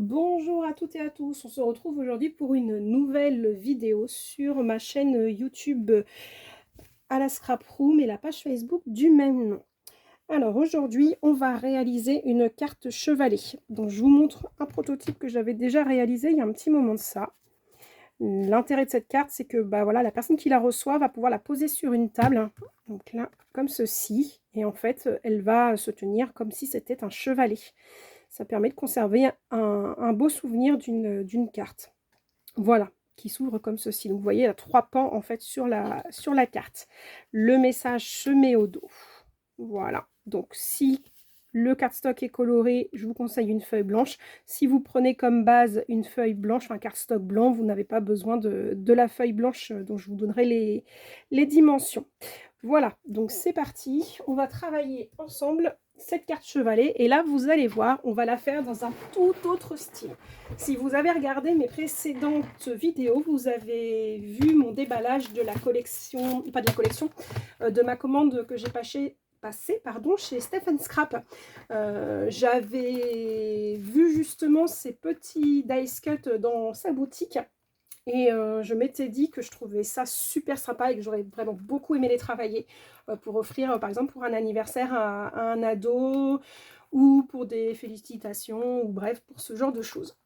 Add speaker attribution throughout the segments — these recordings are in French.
Speaker 1: Bonjour à toutes et à tous, on se retrouve aujourd'hui pour une nouvelle vidéo sur ma chaîne YouTube à la Scrap Room et la page Facebook du même nom. Alors aujourd'hui, on va réaliser une carte chevalet. Donc je vous montre un prototype que j'avais déjà réalisé il y a un petit moment de ça. L'intérêt de cette carte, c'est que voilà, la personne qui la reçoit va pouvoir la poser sur une table, donc là, comme ceci, et en fait, elle va se tenir comme si c'était un chevalet. Ça permet de conserver un beau souvenir d'une carte. Voilà, qui s'ouvre comme ceci. Donc vous voyez, il y a 3 pans en fait sur la carte. Le message se met au dos. Voilà. Donc si le cardstock est coloré, je vous conseille une feuille blanche. Si vous prenez comme base une feuille blanche, un cardstock blanc, vous n'avez pas besoin de la feuille blanche dont je vous donnerai les dimensions. Voilà, donc c'est parti. On va travailler ensemble cette carte chevalet. Et là, vous allez voir, on va la faire dans un tout autre style. Si vous avez regardé mes précédentes vidéos, vous avez vu mon déballage de la collection, pas de la collection, de ma commande que j'ai passée chez Stephen Scrap. J'avais vu justement ces petits dice cut dans sa boutique. Et je m'étais dit que je trouvais ça super sympa et que j'aurais vraiment beaucoup aimé les travailler pour offrir, par exemple, pour un anniversaire à un ado ou pour des félicitations ou bref, pour ce genre de choses.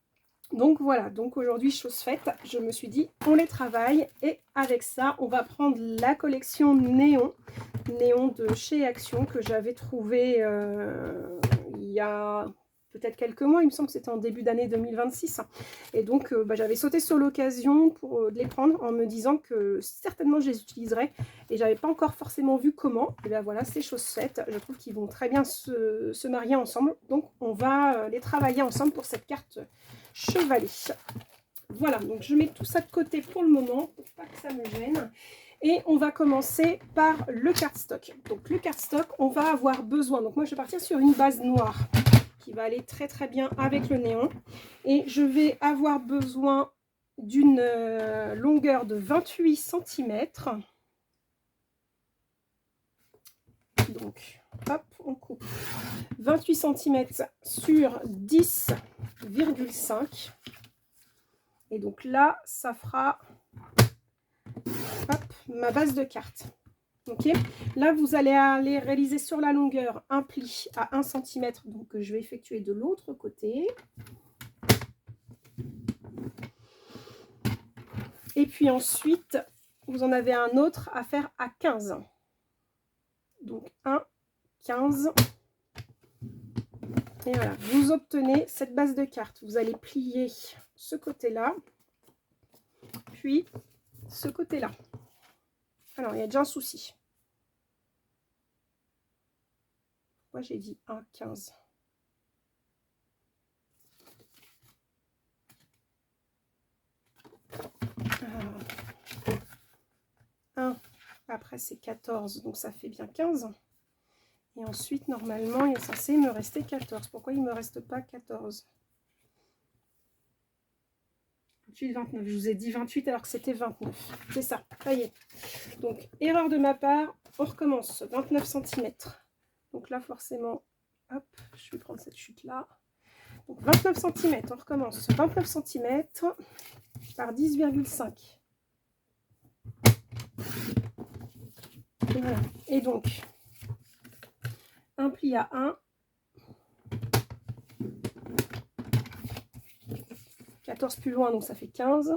Speaker 1: Donc voilà, donc aujourd'hui, chose faite, je me suis dit, on les travaille et avec ça, on va prendre la collection Néon de chez Action que j'avais trouvé il y a peut-être quelques mois, il me semble que c'était en début d'année 2026. Et donc, j'avais sauté sur l'occasion pour de les prendre en me disant que certainement je les utiliserais. Et j'avais pas encore forcément vu comment. Et bien voilà, c'est chose faite. Je trouve qu'ils vont très bien se marier ensemble. Donc, on va les travailler ensemble pour cette carte chevalet. Voilà, donc je mets tout ça de côté pour le moment, pour pas que ça me gêne. Et on va commencer par le cardstock. Donc le cardstock, on va avoir besoin, donc moi je vais partir sur une base noire qui va aller très très bien avec le néon. Et je vais avoir besoin d'une longueur de 28 cm. Donc hop, on coupe 28 cm sur 10,5. Et donc là, ça fera hop, ma base de carte. Ok, là vous allez aller réaliser sur la longueur un pli à 1 cm, donc que je vais effectuer de l'autre côté. Et puis ensuite, vous en avez un autre à faire à 15. Donc 1, 15. Et voilà, vous obtenez cette base de carte. Vous allez plier ce côté-là, puis ce côté-là. Alors, il y a déjà un souci. Moi, j'ai dit 1, 15. Alors, 1, après c'est 14, donc ça fait bien 15. Et ensuite, normalement, il est censé me rester 14. Pourquoi il ne me reste pas 14? 28, 29. Je vous ai dit 28 alors que c'était 29. C'est ça, ça y est. Donc, erreur de ma part, on recommence. 29 cm. Donc là, forcément, hop, je vais prendre cette chute-là. Donc, 29 cm, on recommence. 29 cm par 10,5. Voilà. Et donc, un pli à 1. 14 plus loin, donc ça fait 15.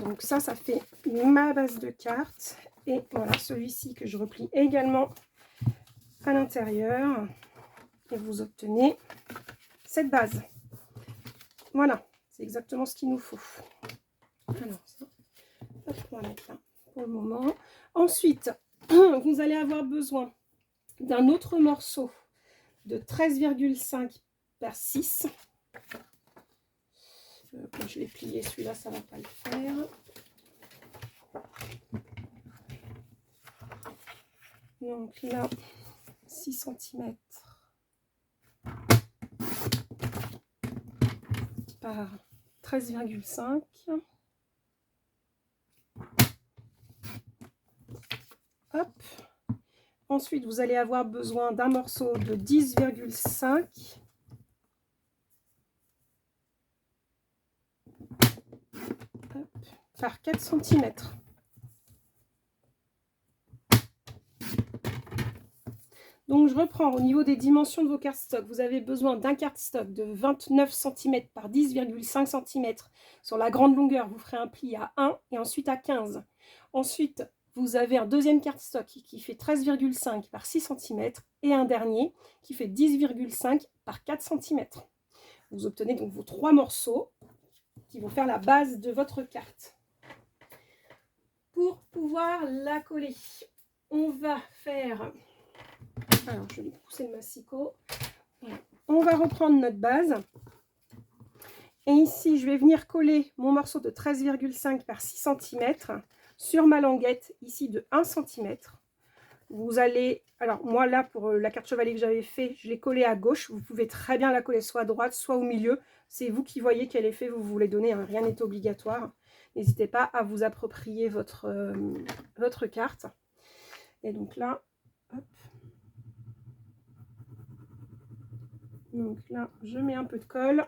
Speaker 1: Donc ça fait ma base de carte. Et voilà, celui-ci que je replie également à l'intérieur. Et vous obtenez cette base. Voilà, c'est exactement ce qu'il nous faut. Alors, ça, hop, on va mettre là pour le moment. Ensuite, vous allez avoir besoin d'un autre morceau de 13,5 par 6. Comme je l'ai plié, celui-là, ça ne va pas le faire. Donc là, 6 cm par 13,5. Hop. Ensuite, vous allez avoir besoin d'un morceau de 10,5 hop, par 4 cm. Donc, je reprends au niveau des dimensions de vos cardstocks. Vous avez besoin d'un cardstock de 29 cm par 10,5 cm. Sur la grande longueur, vous ferez un pli à 1 et ensuite à 15. Ensuite, vous avez un deuxième cardstock qui fait 13,5 par 6 cm et un dernier qui fait 10,5 par 4 cm. Vous obtenez donc vos 3 morceaux qui vont faire la base de votre carte. Pour pouvoir la coller, on va faire... Alors, je vais pousser le massicot. Voilà. On va reprendre notre base. Et ici, je vais venir coller mon morceau de 13,5 par 6 cm sur ma languette, ici de 1 cm. Vous allez... Alors, moi, là, pour la carte chevalier que j'avais fait, je l'ai collée à gauche. Vous pouvez très bien la coller soit à droite, soit au milieu. C'est vous qui voyez quel effet vous voulez donner. Hein. Rien n'est obligatoire. N'hésitez pas à vous approprier votre carte. Et donc là, hop. Donc là, je mets un peu de colle.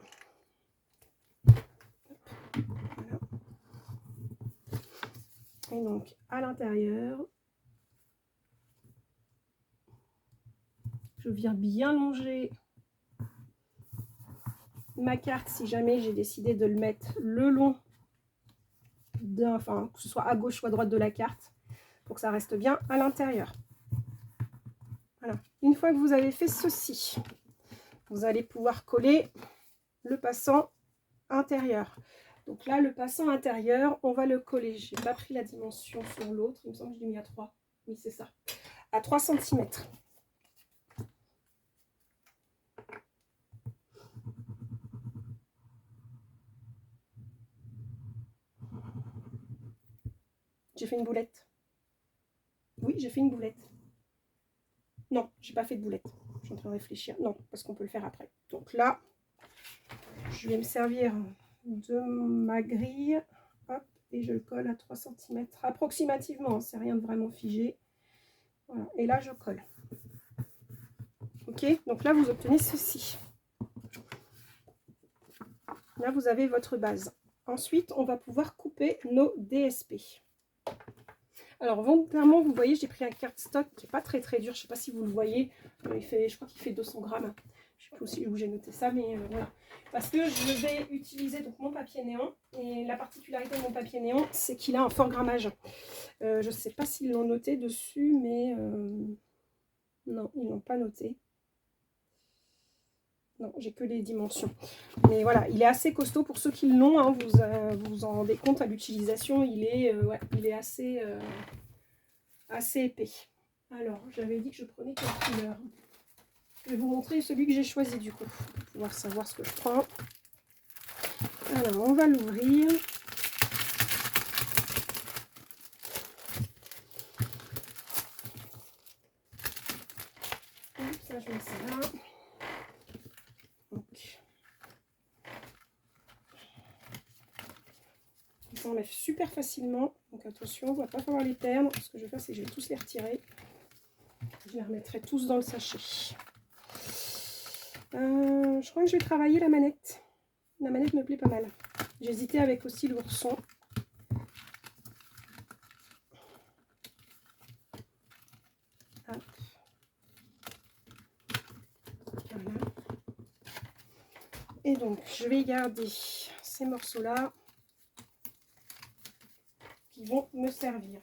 Speaker 1: Voilà. Et donc, à l'intérieur, je viens bien longer ma carte si jamais j'ai décidé de le mettre le long enfin, que ce soit à gauche ou à droite de la carte, pour que ça reste bien à l'intérieur. Voilà. Une fois que vous avez fait ceci, vous allez pouvoir coller le passant intérieur. Donc là, le passant intérieur, on va le coller. Je n'ai pas pris la dimension sur l'autre. Il me semble que je l'ai mis à 3. Oui, c'est ça. À 3 cm. J'ai fait une boulette. Oui, j'ai fait une boulette. Non, j'ai pas fait de boulette. Je suis en train de réfléchir. Non, parce qu'on peut le faire après. Donc là, je vais me servir de ma grille. Hop, et je le colle à 3 cm approximativement. C'est rien de vraiment figé. Voilà. Et là, je colle. Ok, donc là, vous obtenez ceci. Là, vous avez votre base. Ensuite, on va pouvoir couper nos DSP. Alors, volontairement, vous voyez, j'ai pris un cardstock qui n'est pas très très dur. Je ne sais pas si vous le voyez. Je crois qu'il fait 200 grammes. Je ne sais plus aussi où j'ai noté ça, mais voilà. Parce que je vais utiliser donc mon papier néon. Et la particularité de mon papier néon, c'est qu'il a un fort grammage. Je ne sais pas s'ils l'ont noté dessus, mais non, ils ne l'ont pas noté. Non, j'ai que les dimensions. Mais voilà, il est assez costaud pour ceux qui l'ont. Hein, vous en rendez compte à l'utilisation. Il est assez épais. Alors, j'avais dit que je prenais quelle couleur. Je vais vous montrer celui que j'ai choisi du coup, pour pouvoir savoir ce que je prends. Alors, on va l'ouvrir. Ça, je mets ça là. Donc, ils s'enlèvent super facilement. Donc attention, on ne va pas falloir les perdre. Ce que je vais faire, c'est que je vais tous les retirer. Je les remettrai tous dans le sachet. Je crois que je vais travailler la manette. La manette me plaît pas mal. J'hésitais avec aussi l'ourson. Voilà. Et donc, je vais garder ces morceaux-là qui vont me servir.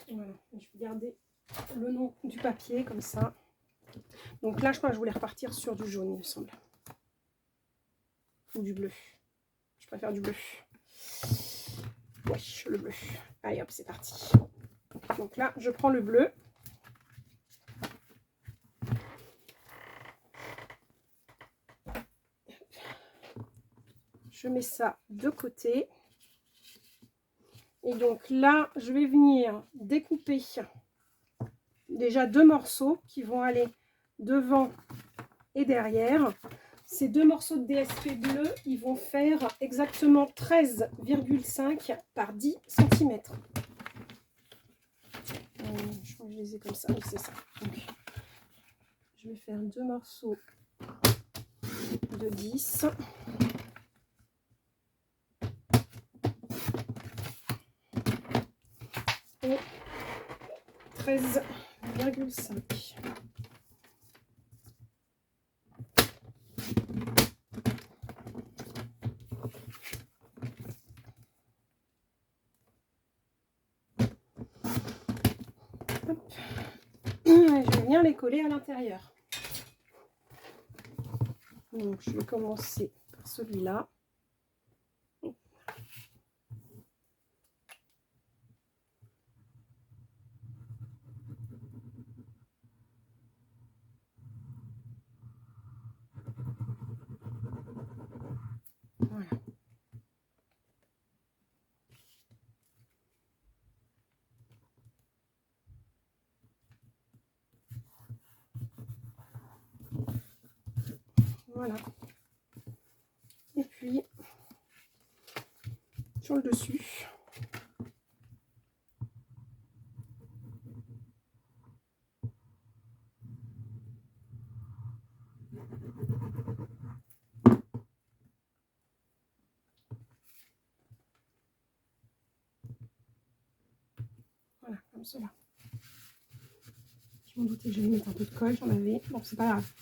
Speaker 1: Voilà, je vais garder le nom du papier comme ça. Donc là, je crois que je voulais repartir sur du jaune, il me semble. Ou du bleu. Je préfère du bleu. Oui, le bleu. Allez hop, c'est parti. Donc là, je prends le bleu. Je mets ça de côté. Et donc là, je vais venir découper déjà 2 morceaux qui vont aller devant et derrière. Ces 2 morceaux de DSP bleu, ils vont faire exactement 13,5 par 10 cm. Je crois que je les ai comme ça, oui c'est ça. Donc, je vais faire 2 morceaux de 10. et 13,5. Je vais venir les coller à l'intérieur. Donc je vais commencer par celui-là. Voilà. Voilà. Et puis, sur le dessus, voilà, comme cela. Je m'en doutais, je vais mettre un peu de colle, j'en avais. Bon, c'est pas grave.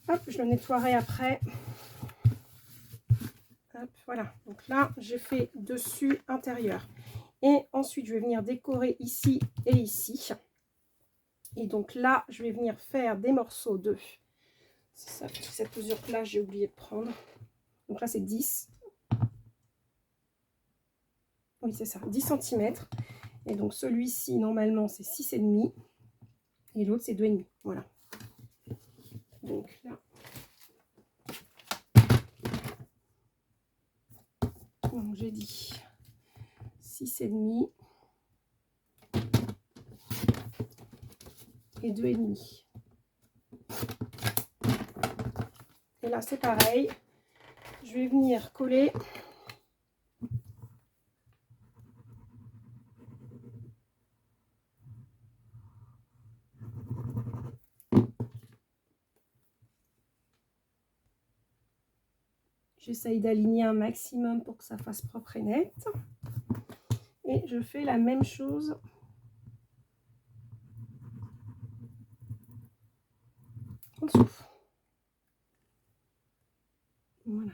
Speaker 1: Hop, je le nettoierai après. Hop, voilà. Donc là, j'ai fait dessus, intérieur. Et ensuite, je vais venir décorer ici et ici. Et donc là, je vais venir faire des morceaux de... C'est ça, cette mesure-là, j'ai oublié de prendre. Donc là, c'est 10. Oui, c'est ça, 10 cm. Et donc celui-ci, normalement, c'est 6,5. Et l'autre, c'est 2,5. Voilà. Donc là... j'ai dit 6,5 et 2,5. Et là, c'est pareil. Je vais venir coller j'essaye d'aligner un maximum pour que ça fasse propre et net. Et je fais la même chose en dessous. Voilà.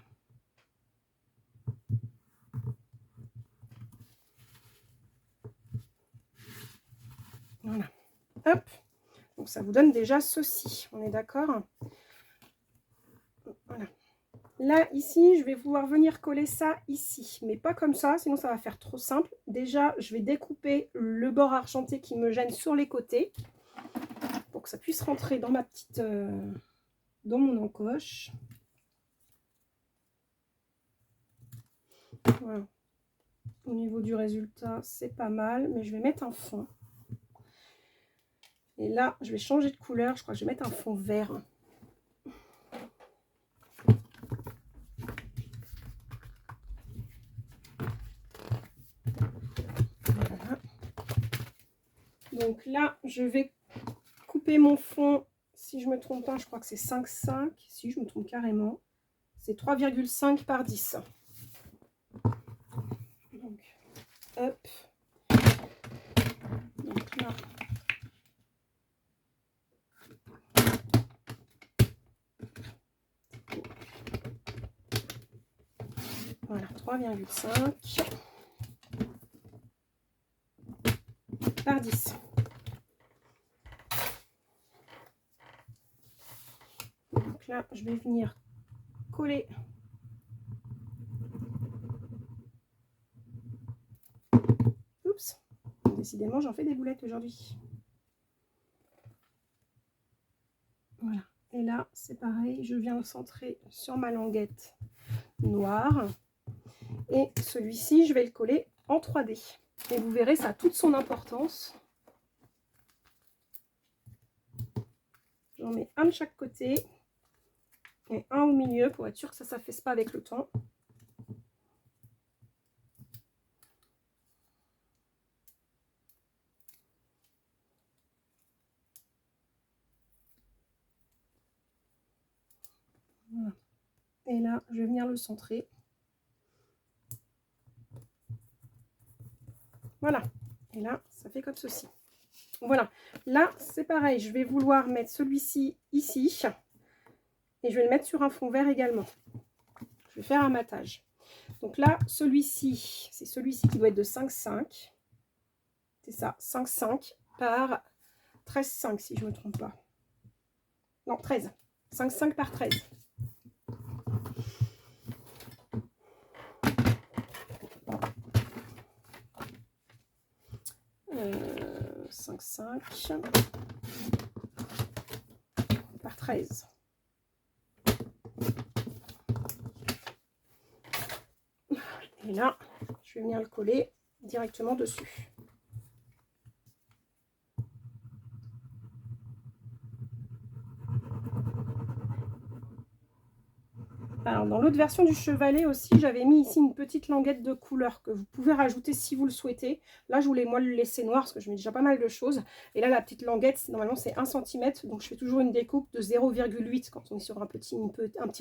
Speaker 1: Voilà. Hop. Donc ça vous donne déjà ceci. On est d'accord? Voilà. Là, ici, je vais pouvoir venir coller ça ici. Mais pas comme ça, sinon ça va faire trop simple. Déjà, je vais découper le bord argenté qui me gêne sur les côtés. Pour que ça puisse rentrer dans ma petite... dans mon encoche. Voilà. Au niveau du résultat, c'est pas mal, mais je vais mettre un fond. Et là, je vais changer de couleur. Je crois que je vais mettre un fond vert. Voilà. Donc là, je vais couper mon fond. Si je me trompe pas, je crois que c'est 5,5. Si je me trompe carrément, c'est 3,5 par 10. Donc, hop. Donc là, voilà, 3,5 par 10. Donc là, je vais venir coller. Oups, décidément, j'en fais des boulettes aujourd'hui. Voilà. Et là, c'est pareil, je viens le centrer sur ma languette noire. Et celui-ci, je vais le coller en 3D. Et vous verrez, ça a toute son importance. J'en mets un de chaque côté et un au milieu pour être sûr que ça ne s'affaisse pas avec le temps. Voilà. Et là, je vais venir le centrer. Voilà. Et là, ça fait comme ceci. Voilà. Là, c'est pareil. Je vais vouloir mettre celui-ci ici. Et je vais le mettre sur un fond vert également. Je vais faire un matage. Donc là, celui-ci, c'est celui-ci qui doit être de 5,5. C'est ça, 5,5 par 13,5 si je ne me trompe pas. Non, 13. 5,5 par 13. Euh, 5,5 par 13. Et là, je vais venir le coller directement dessus. Alors, dans l'autre version du chevalet aussi, j'avais mis ici une petite languette de couleur que vous pouvez rajouter si vous le souhaitez. Là, je voulais moi le laisser noir parce que je mets déjà pas mal de choses. Et là, la petite languette, normalement, c'est 1 cm. Donc, je fais toujours une découpe de 0,8 quand on est sur un petit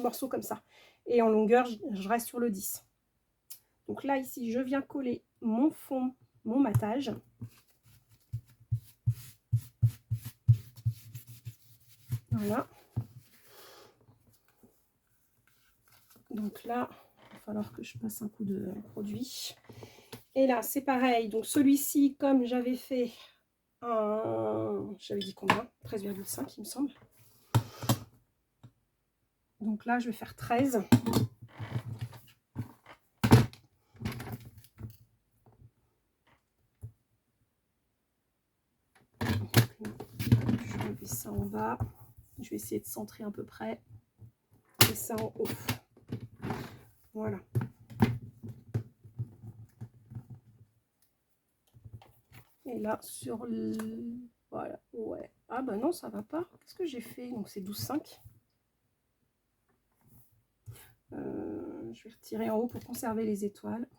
Speaker 1: morceau comme ça. Et en longueur, je reste sur le 10. Donc là, ici, je viens coller mon fond, mon matage. Voilà. Donc là, il va falloir que je passe un coup de produit. Et là, c'est pareil. Donc celui-ci, comme j'avais fait un... J'avais dit combien? 13,5, il me semble. Donc là, je vais faire 13. Je vais mettre ça en bas. Je vais essayer de centrer à peu près. Et ça en haut. Voilà. Et là, sur le... Voilà, ouais. Ah bah non, ça va pas. Qu'est-ce que j'ai fait? Donc c'est 12,5. Je vais retirer en haut pour conserver les étoiles.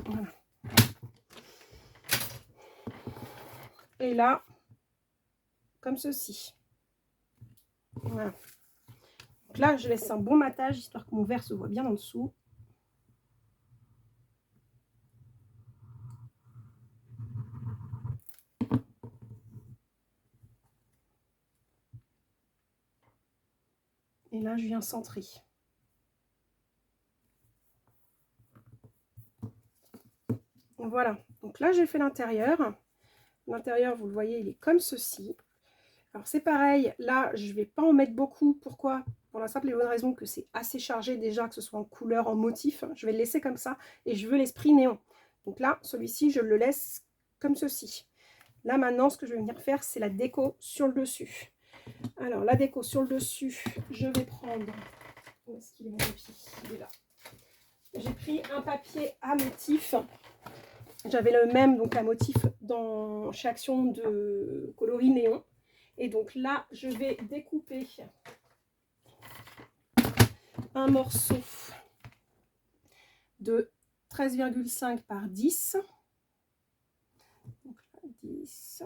Speaker 1: Voilà. Et là, comme ceci. Voilà. Donc là, je laisse un bon matage, histoire que mon verre se voit bien en dessous. Et là, je viens centrer. Voilà. Donc là, j'ai fait l'intérieur. L'intérieur, vous le voyez, il est comme ceci. Alors, c'est pareil. Là, je ne vais pas en mettre beaucoup. Pourquoi? Pour la simple et bonne raison que c'est assez chargé déjà, que ce soit en couleur, en motif. Je vais le laisser comme ça. Et je veux l'esprit néon. Donc là, celui-ci, je le laisse comme ceci. Là, maintenant, ce que je vais venir faire, c'est la déco sur le dessus. Alors, la déco sur le dessus, je vais prendre... Où est-ce qu'il est mon papier? Il est là. J'ai pris un papier à motif. J'avais le même, donc à motif, chez Action de coloris néon. Et donc là, je vais découper un morceau de 13,5 par 10. Donc là, 10.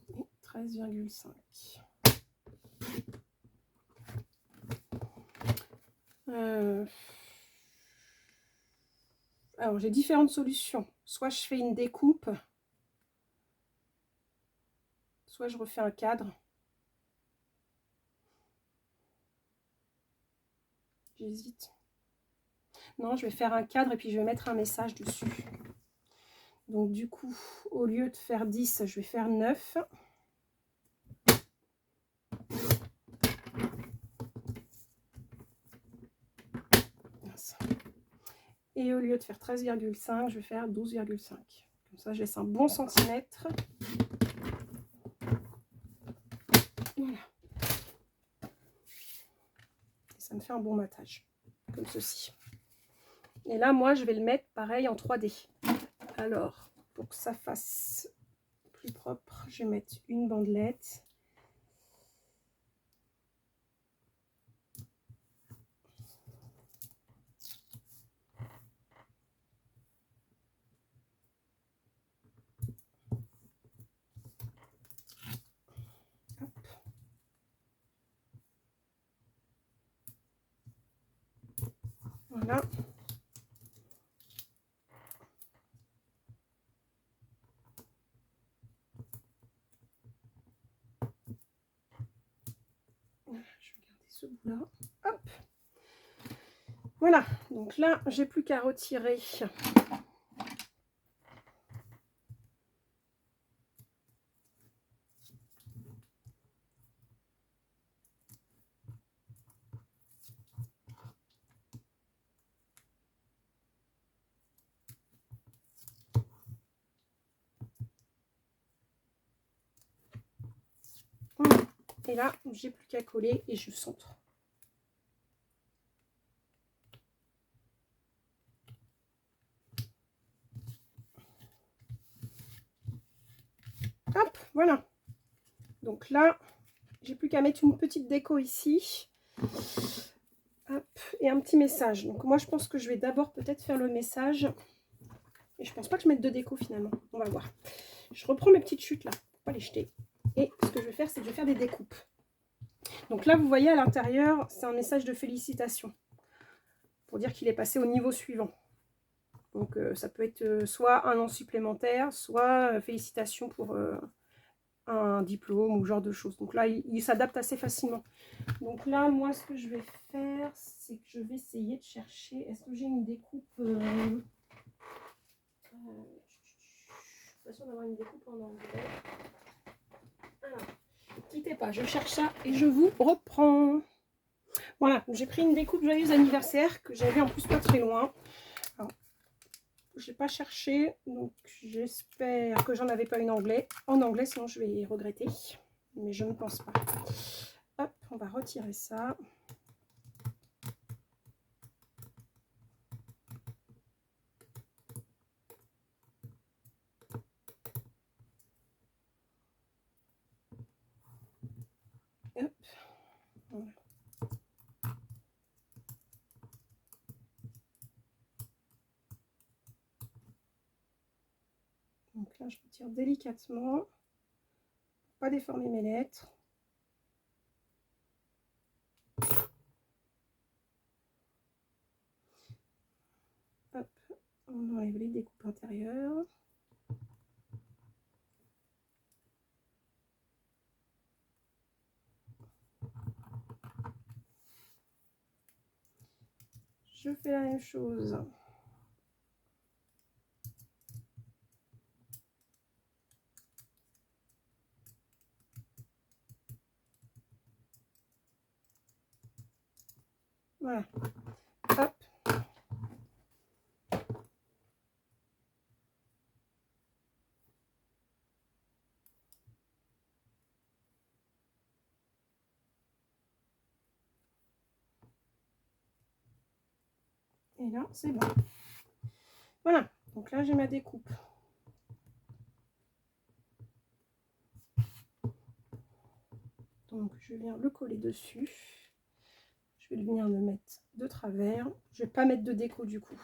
Speaker 1: Et 13,5. Alors, j'ai différentes solutions. Soit je fais une découpe, soit je refais un cadre. J'hésite. Non, je vais faire un cadre et puis je vais mettre un message dessus. Donc, du coup, au lieu de faire 10, je vais faire 9. Et au lieu de faire 13,5, je vais faire 12,5. Comme ça, je laisse un bon centimètre. Voilà. Et ça me fait un bon matage, comme ceci. Et là, moi, je vais le mettre pareil en 3D. Alors, pour que ça fasse plus propre, je vais mettre une bandelette. Voilà. Je vais garder ce bout-là. Hop. Voilà, donc là, j'ai plus qu'à retirer. Voilà. Et là, j'ai plus qu'à coller et je centre. Hop, voilà. Donc là, j'ai plus qu'à mettre une petite déco ici. Hop, et un petit message. Donc moi, je pense que je vais d'abord peut-être faire le message. Et je pense pas que je mette de déco finalement. On va voir. Je reprends mes petites chutes là, pour pas les jeter. Et ce que je vais faire, c'est que je vais faire des découpes. Donc là, vous voyez à l'intérieur, c'est un message de félicitations. Pour dire qu'il est passé au niveau suivant. Donc ça peut être soit un an supplémentaire, soit félicitations pour un diplôme ou ce genre de choses. Donc là, il s'adapte assez facilement. Donc là, moi, ce que je vais faire, c'est que je vais essayer de chercher... Est-ce que j'ai une découpe je suis pas sûre d'avoir une découpe en anglais. Alors, quittez pas, je cherche ça et je vous reprends. Voilà, j'ai pris une découpe joyeux anniversaire que j'avais en plus pas très loin. Je n'ai pas cherché, donc j'espère que j'en avais pas une en anglais, sinon je vais regretter. Mais je ne pense pas. Hop, on va retirer ça. Hop, voilà. Donc là, je retire délicatement, pour pas déformer mes lettres. Hop, on enlève les découpes intérieures. Je fais la même chose. Voilà. Hop. Et là, c'est bon. Voilà. Donc là, j'ai ma découpe. Donc, je viens le coller dessus. Je vais venir le mettre de travers. Je ne vais pas mettre de déco du coup.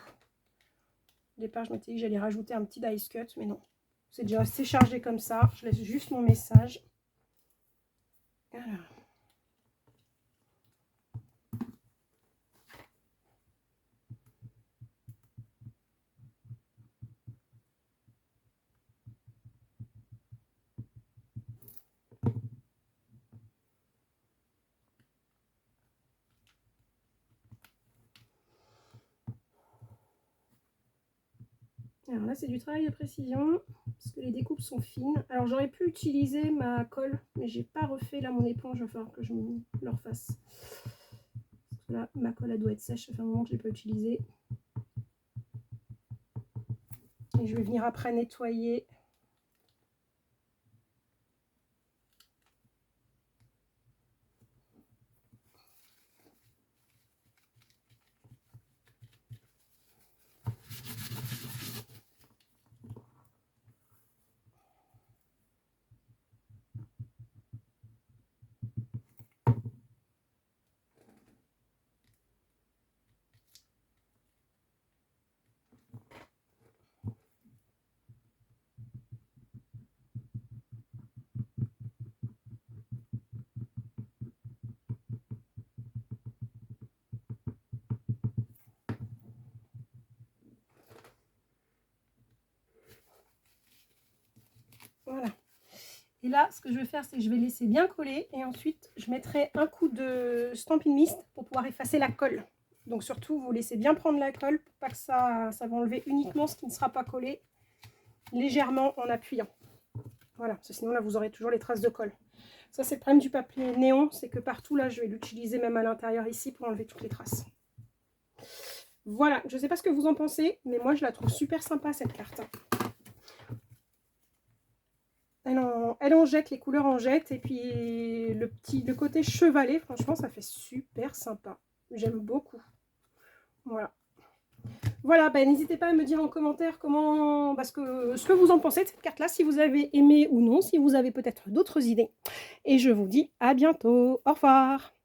Speaker 1: Au départ, je m'étais dit que j'allais rajouter un petit dice cut, mais non. C'est déjà assez chargé comme ça. Je laisse juste mon message. Voilà. Alors là, c'est du travail de précision, parce que les découpes sont fines. Alors j'aurais pu utiliser ma colle, mais j'ai pas refait là mon éponge, il va falloir que je le refasse. Parce que là, ma colle elle doit être sèche, ça fait un moment que je ne l'ai pas utilisée. Et je vais venir après nettoyer. Voilà. Et là, ce que je vais faire, c'est que je vais laisser bien coller. Et ensuite, je mettrai un coup de Stampin' Mist pour pouvoir effacer la colle. Donc surtout, vous laissez bien prendre la colle pour pas que ça va enlever uniquement ce qui ne sera pas collé, légèrement en appuyant. Voilà, parce que sinon là, vous aurez toujours les traces de colle. Ça, c'est le problème du papier néon, c'est que partout là, je vais l'utiliser même à l'intérieur ici pour enlever toutes les traces. Voilà, je ne sais pas ce que vous en pensez, mais moi, je la trouve super sympa, cette carte. Elle en jette, les couleurs en jettent, et puis le côté chevalet, franchement, ça fait super sympa. J'aime beaucoup. Voilà. Voilà, ben, n'hésitez pas à me dire en commentaire ce que vous en pensez de cette carte-là, si vous avez aimé ou non, si vous avez peut-être d'autres idées. Et je vous dis à bientôt. Au revoir.